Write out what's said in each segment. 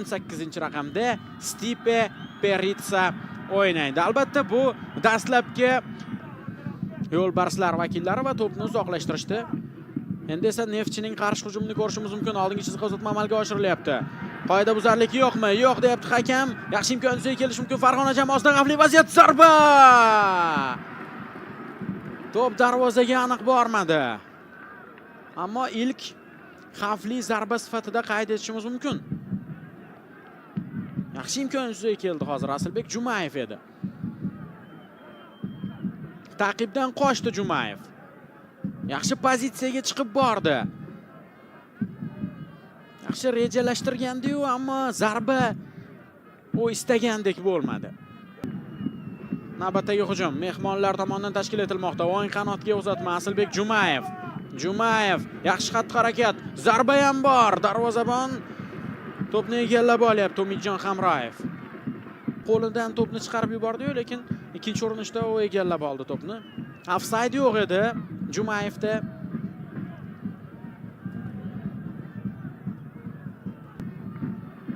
18-raqamda Stipe Peritsa o'ynaydi. Albatta bu dastlabki yo'lbarslar vakillari va to'pni uzoqlashtirishdi. Endi esa Neftchining qarshi hujumini ko'rishimiz mumkin. Oldingi chiziqqa uzatma amalga oshirilyapti. Qoidabuzarlik yo'qmi? Yo'q deyapti hakam. Yaxshi imkon yuzaga kelishi mumkin. Farg'ona jamoasida xavfli vaziyat, zarba! To'p darvozaga aniq bormadi. Ammo ilk xavfli zarba sifatida qayd etishimiz mumkin. Yaxshi imkon yuzaga keldi hozir. Asilbek Jumayev edi. Taqibdan qochdi Jumayev. Yaxshi pozitsiyaga chiqib bordi. Yaxshi rejalashtirgandi-yu, ammo zarba u istagandek bo'lmadi. Navbatdagi hujum mehmonlar tomonidan tashkil etilmoqda. O'ng qanotga uzatma Asilbek Jumayev. Jumayev yaxshi xatti-harakat, zarba ham bor. Darvozabon to'pni egallab olyapti Umidjon Hamroyev. Qo'lidan to'pni chiqarib yubordi-yu, lekin ikkinchi urinishda u egallab oldi to'pni. Ofsayd yo'q edi Jumayevda.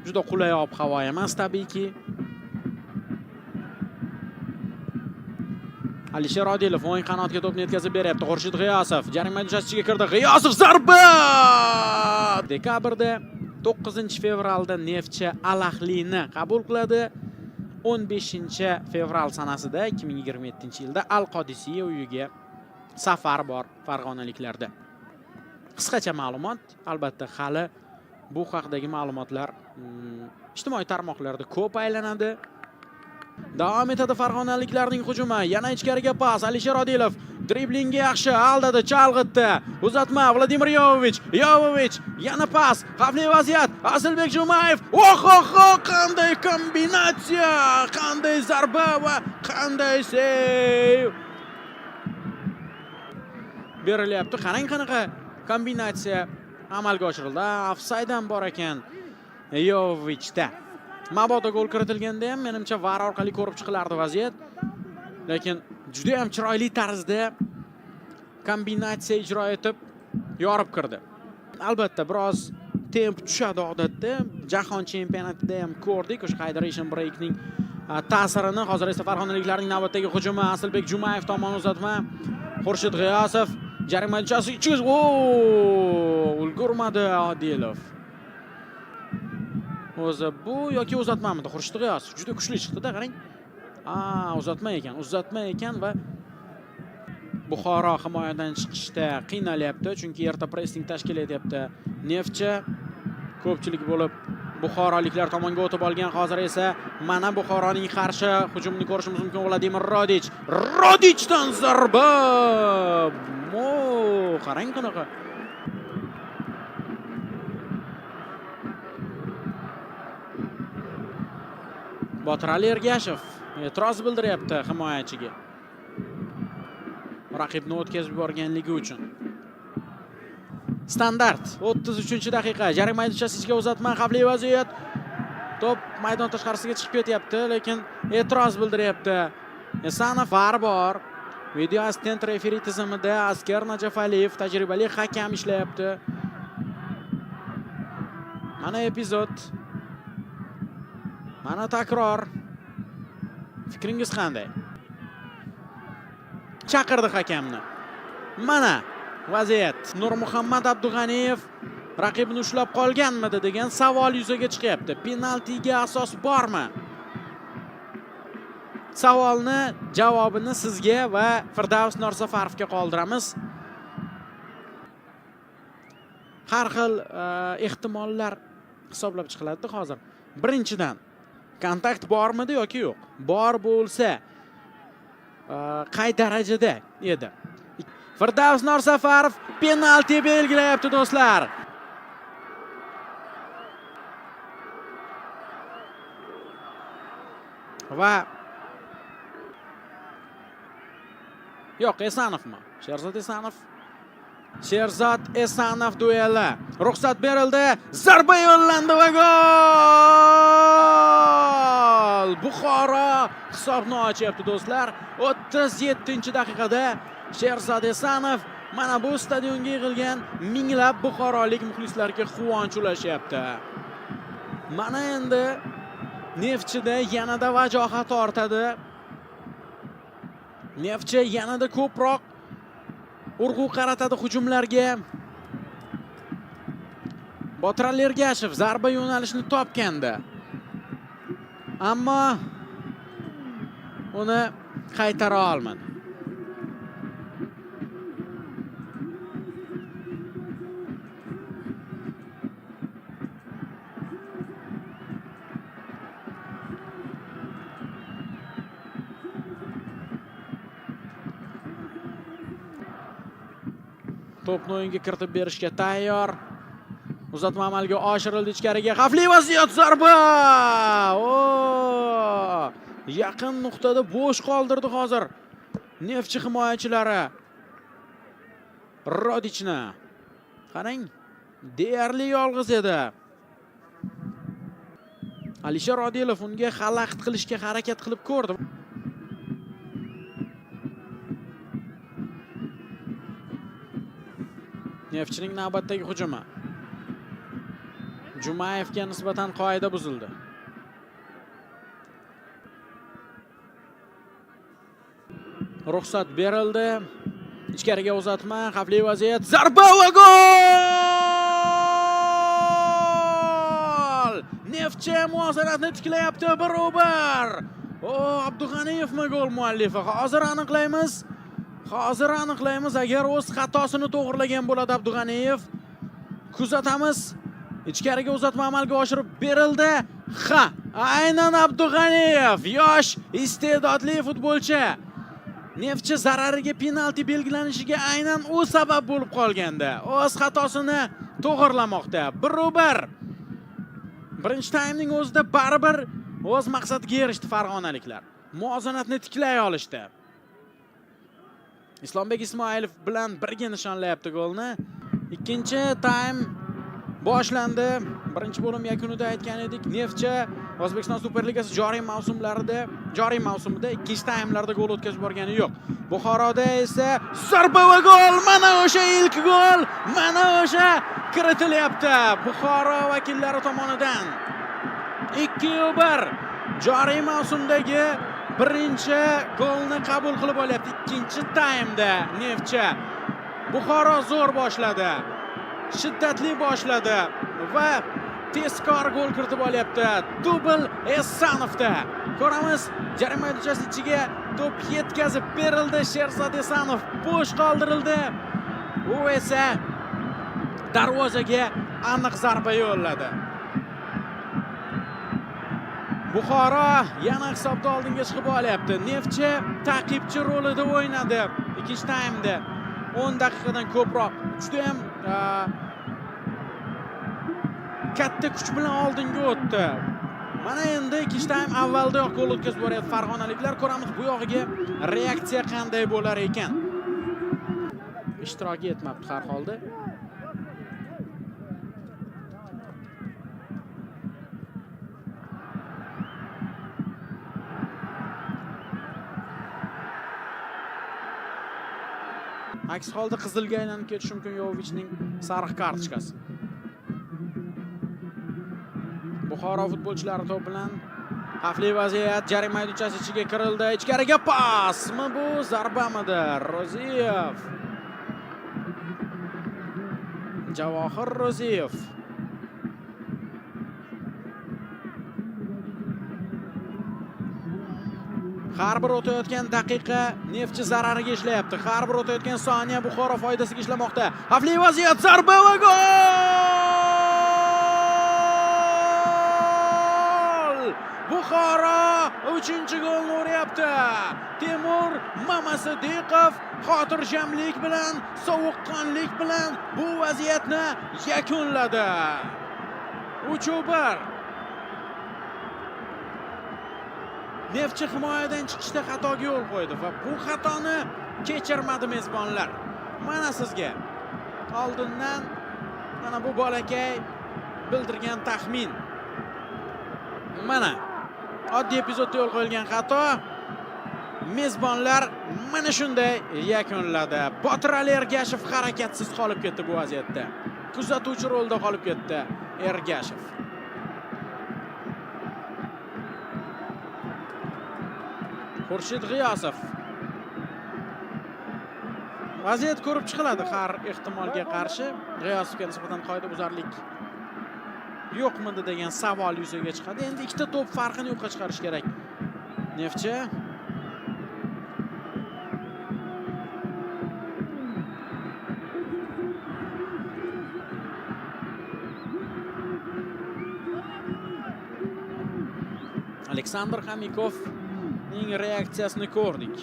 Juda qulay ob-havo emas tabiiyki. Alisher Odilov o'ng qanotga to'pni yetkazib beryapti. Xurshid G'iyosov jarima maydonchasiga kirdi. G'iyosov zarba! Dekabrda 9-fevralda Neftchi Al-Ahlini qabul qiladi. 15-fevral sanasida 2027-yilda Al-Qodisiya uyiga safar bor farg'onaliklarda. Qisqacha ma'lumot, albatta hali bu haqdagi ma'lumotlar ijtimoiy tarmoqlarda ko'p aylanadi. Davom etadi farg'onaliklarning hujumi. Yana ichkariga pas. Alisher Odilov driblingi yaxshi, aldadi, chalg'itdi. Uzatma Vladimir Yovovich. Yovovich yana pas. Xavfli vaziyat. Asilbek Jumayev. Oho, qanday kombinatsiya, qanday zarba va qanday seyv. Berilyapti. Qarang qanaqa kombinatsiya amalga oshirildi. Ofsayddan bor ekan Yovovichda. Mabodo gol kiritilganda ham menimcha VAR orqali ko'rib chiqilardi vaziyat. Lekin juda ham chiroyli tarzda kombinatsiya ijro etib yorib kirdi. Albatta biroz temp tushadi odatda. Jahon chempionatida ham ko'rdik o'sha hydration breakning ta'sirini. Hozir esa farg'onaliklarning navbatdagi hujumi Asilbek Jumayev tomon uzatma. Xurshid G'iyosov jarima maydonchasi ichiga ulgurmadi Odilov. O'zi bu yoki uzatmamidi? Xurshid G'iyosov juda kuchli chiqdi-da, qarang. Uzatma ekan va Buxoro himoyadan chiqishda qiynalyapti, chunki erta pressing tashkil etyapti. Neftchi ko'pchilik bo'lib buxoroliklar tomonga o'tib olgan. Hozir esa mana Buxoroning qarshi hujumini ko'rishimiz mumkin. Vladimir Rodich. Rodichdan zarba! Qarang qanaqa. Botirali Ergashev e'tiroz bildiryapti himoyachiga. Raqibni o'tkazib yuborganligi uchun. Standart 33-daqiqa. Jarima maydonchasiga uzatma, xavfli vaziyat. To'p maydon tashqarisiga chiqib ketyapti, lekin e'tiroz bildiryapti. Esanov VAR bor. Video assistent referi tizimida Askar Najafaliyev tajribali hakam ishlayapti. Mana epizod. Mana takror. Fikringiz qanday? Chaqirdi hakamni. Mana vaziyat. Nurmuhammad Abdug'aniyev raqibni ushlab qolganmidi degan savol yuzaga chiqyapti. Penaltiga asos bormi? Savolni javobini sizga va Firdavs Norsafarovga qoldiramiz. Har xil ehtimollar hisoblab chiqiladi hozir. Birinchidan, kontakt bormidi yoki yo'q? Bor bo'lsa, qay darajada edi? Firdavs Norsafarov penalti belgilayapti do'stlar. Va yo'q, Esanovmi? Sherzod Esanov. Sherzod Esanov dueli. Ruxsat berildi. Zarba yo'llandi va gol! Buxoro hisobni ochyapti do'stlar. 37-daqiqada Sherzod Esanov mana bu stadionga yig'ilgan minglab buxorolik muxlislarga quvonch ulashyapti. Mana endi Neftchida yanada vajohat ortadi. Neftchi yanada ko'proq urg'u qaratadi hujumlarga. Botir Ergashev zarba yo'nalishini topgandi. Ammo uni qaytara olmadi. To'pni o'yinga kiritib berishga tayyor. Uzatma amalga oshirildi, ichkariga xavfli vaziyat, zarba! Yaqin nuqtada bo'sh qoldirdi hozir Neftchi himoyachilari Rodichni. Qarang, deyarli yolg'iz edi. Alisher Odilov unga xalaqit qilishga harakat qilib ko'rdi. Neftchining navbatdagi hujumi. Jumayevga nisbatan qoida buzildi. Ruxsat berildi. Ichkariga uzatma, xavfli vaziyat, zarba va gol! Neftchi muvozanatni tiklayapti, 1-1. Abdug'aniyevmi gol muallifi? Hozir aniqlaymiz. Agar o'z xatosini to'g'rilagan bo'ladi Abdug'aniyev. Kuzatamiz. Ichkariga uzatma amalga oshirib berildi. Aynan Abdug'aniyev, yosh, iste'dodli futbolchi. Neftchi zarariga penalti belgilanishiga aynan u sabab bo'lib qolganda, o'z xatosini to'g'rilamoqda. 1-1. Birinchi taymning o'zida baribir o'z maqsadiga erishdi farg'onaliklar. Muvozanatni tiklay olishdi. Islombek Ismoilov bilan birga nishonlayapti golni. Ikkinchi taym boshlandi. Birinchi bo'lim yakunida aytgan edik, Neftchi O'zbekiston Superligasi joriy mavsumida ikkinchi taymlarda gol o'tkazib borgani yo'q. Buxoroda esa zarba va gol, mana o'sha ilk gol, mana o'sha kiritilyapti Buxoro vakillari tomonidan. 2-1 joriy mavsumdagi birinchi golni qabul qilib olyapti. Ikkinchi taymda Neftchi Buxoro zo'r boshladi. Shiddatli boshladi va tezkor gol kiritib olyapti. Dubl Esanovda. Ko'ramiz, jarima maydonchasi ichiga to'p yetkazib berildi. Sherzod Esanov bo'sh qoldirildi. U esa darvozaga aniq zarba yo'lladi. Buxoro yana hisobda oldinga chiqib olyapti. Neftchi ta'qibchi rolida o'ynadi ikkinchi taymda. 10 daqiqadan ko'proq. Juda ham katta kuch bilan oldinga o'tdi. Mana endi ikkinchi taym avvaldayoq gol o'tkazib boryapti farg'onaliklar. Ko'ramiz bu yog'iga reaksiya qanday bo'lar ekan. Ishtirok etmabdi har holda. Aks holda qizilga aylanib ketishi mumkin Yovichning sariq kartochkasi. Buxoro futbolchilari to'p bilan xavfli vaziyat, jarima maydonchasi ichiga kirildi. Ichkariga pasmi bu, zarbamidi? Ro'ziyev. Javohir Ro'ziyev. Har bir o'tayotgan daqiqa Neftchi zarariga ishlayapti. Har bir o'tayotgan soniya Buxoro foydasiga ishlamoqda. Xavfli vaziyat, zarba va gol! Buxoro 3-golni uryapti. Temur Mamasidiqov xotirjamlik bilan, sovuqqonlik bilan bu vaziyatni yakunladi. 3-1. Neftchi himoyadan chiqishda xatoga yo'l qo'ydi va bu xatoni kechirmadi mezbonlar. Mana sizga oldindan mana bu bolakay bildirgan taxmin. Mana oddiy epizodda yo'l qo'yilgan xato. Mezbonlar mana shunday yakunladi. Botir Ergashev harakatsiz qolib ketdi bu vaziyatda. Kuzatuvchi rolda qolib ketdi Ergashev. Xurshid G'iyosov. Vaziyat ko'rib chiqiladi har ehtimolga qarshi. G'iyosovga nisbatan qoidabuzarlik yo'qmidi degan savol yuzaga chiqadi. Endi ikkita to'p farqini yo'qqa chiqarish kerak. Neftchi Aleksandr Xamikovning reaksiyasini ko'rdik.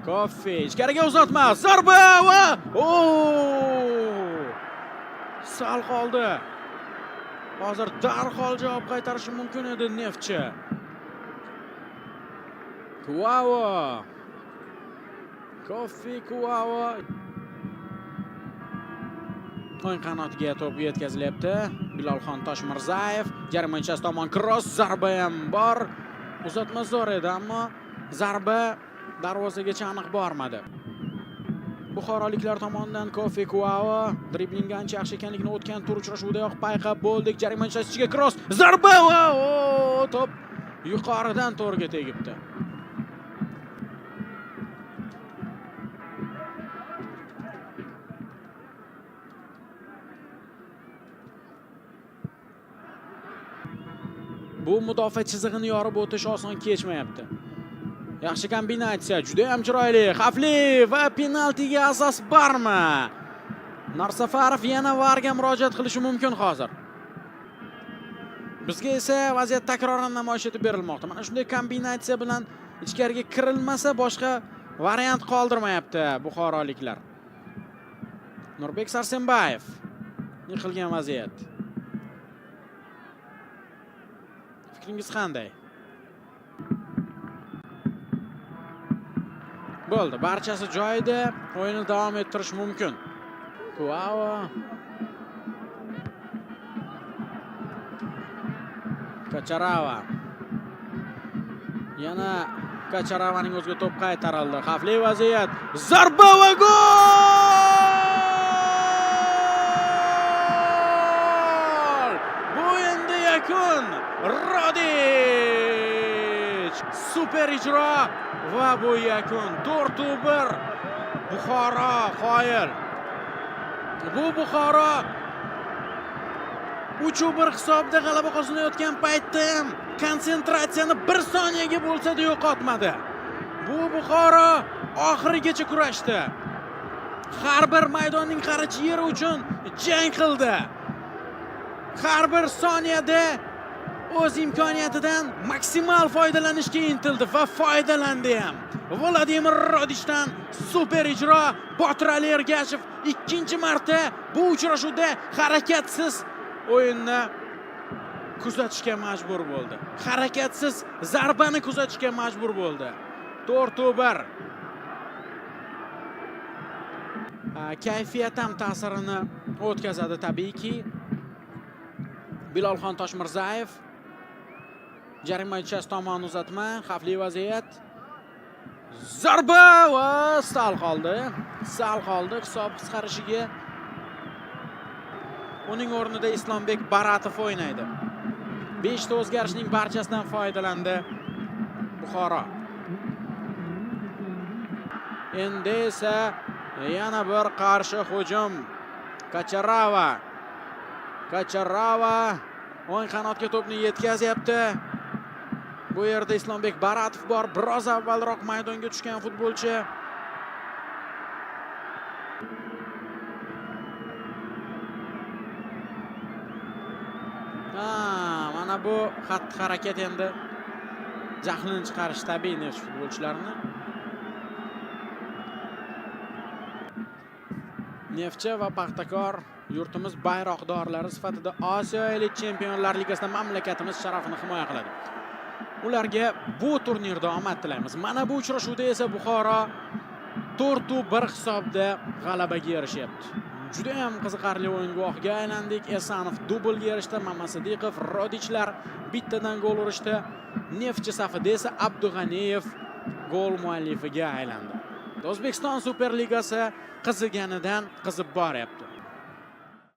Koffe ichkariga uzatma, zarba va sal qoldi. Hozir darhol javob qaytarishi mumkin edi Neftchi. Kuavo. Koffe Kuavo. O'ng qanotiga to'p yetkazilyapti. Bilolxon Toshmirzayev, jarima chast tomon kross, zarba ham bor. Uzatma zo'r edi, ammo zarba darvozagacha aniq bormadi. Buxoroliklar tomonidan Koffe Kuavo driblingga ancha yaxshi ekanligini o'tgan tur uchrashuvidayoq payqab bo'ldik. Jarima chast ichiga kross, zarba va to'p yuqoridan to'rga tegibdi. Bu mudofaa chizig'ini yorib o'tish oson kechmayapti. Yaxshi kombinatsiya, juda ham chiroyli, xavfli va penaltiga asos bormi? Narsafarov yana VARga murojaat qilishi mumkin hozir. Bizga esa vaziyat takroran namoyish etib berilmoqda. Mana shunday kombinatsiya bilan ichkariga kirilmasa boshqa variant qoldirmayapti buxoroliklar. Nurbek Sarsenbayev yiqilgan vaziyat. Fikringiz qanday? Bo'ldi, barchasi joyida, o'yinni davom ettirish mumkin. Kuavo. Kacharava. Yana Kacharavaning o'ziga to'p qaytarildi. Xavfli vaziyat. Zarba va gol! Bu endi yakun. Rodich. Super ijro va bu yakun. 4-1. Buxoro qoyil. Bu Buxoro 3-1 hisobda g'alaba qozonayotgan paytda ham konsentratsiyani 1 soniyaga bo'lsa-da yo'qotmadi. Bu Buxoro oxirigacha kurashdi. Har bir maydonning qarichi yeri uchun jang qildi. Har bir soniyada o'z imkoniyatidan maksimal foydalanishga intildi va foydalandi ham. Vladimir Rodichdan super ijro. Botir Ali Ergashev ikkinchi marta bu uchrashuvda harakatsiz o'yinni kuzatishga majbur bo'ldi. Harakatsiz zarbani kuzatishga majbur bo'ldi. 4-1. Kayfiyat ham ta'sirini o'tkazadi tabiiyki. Bilolxon Toshmirzayev jarima chast tomon uzatma, xavfli vaziyat. Zarba va sal qoldi. Hisob qisqarishiga uning o'rnida Islombek Baratov o'ynaydi. 5 ta o'zgarishning barchasidan foydalandi Buxoro. Endi esa yana bir qarshi hujum. Kacharava o'ng qanotga to'pni yetkazyapti. Bu yerda Islombek Baratov bor, biroz avvalroq maydonga tushgan futbolchi. Mana bu xatti-harakat endi jahlini chiqarish tabiiy Neftchi futbolchilarini. Neftchi va Paxtakor yurtimiz bayroqdorlari sifatida Osiyo Elit Chempionlar Ligasida mamlakatimiz sharafini himoya qiladi. Ularga bu turnirda omad tilaymiz. Mana bu uchrashuvda esa Buxoro 4-1 hisobda g'alabaga erishyapti. Juda ham qiziqarli o'yin guvohiga aylandik. Esanov dublga erishdi, Mamasidiqov, Rodichlar bittadan gol urishdi. Neftchi safida esa Abdug'aniyev gol muallifiga aylandi. O'zbekiston Superligasi qiziganidan qizib boryapti.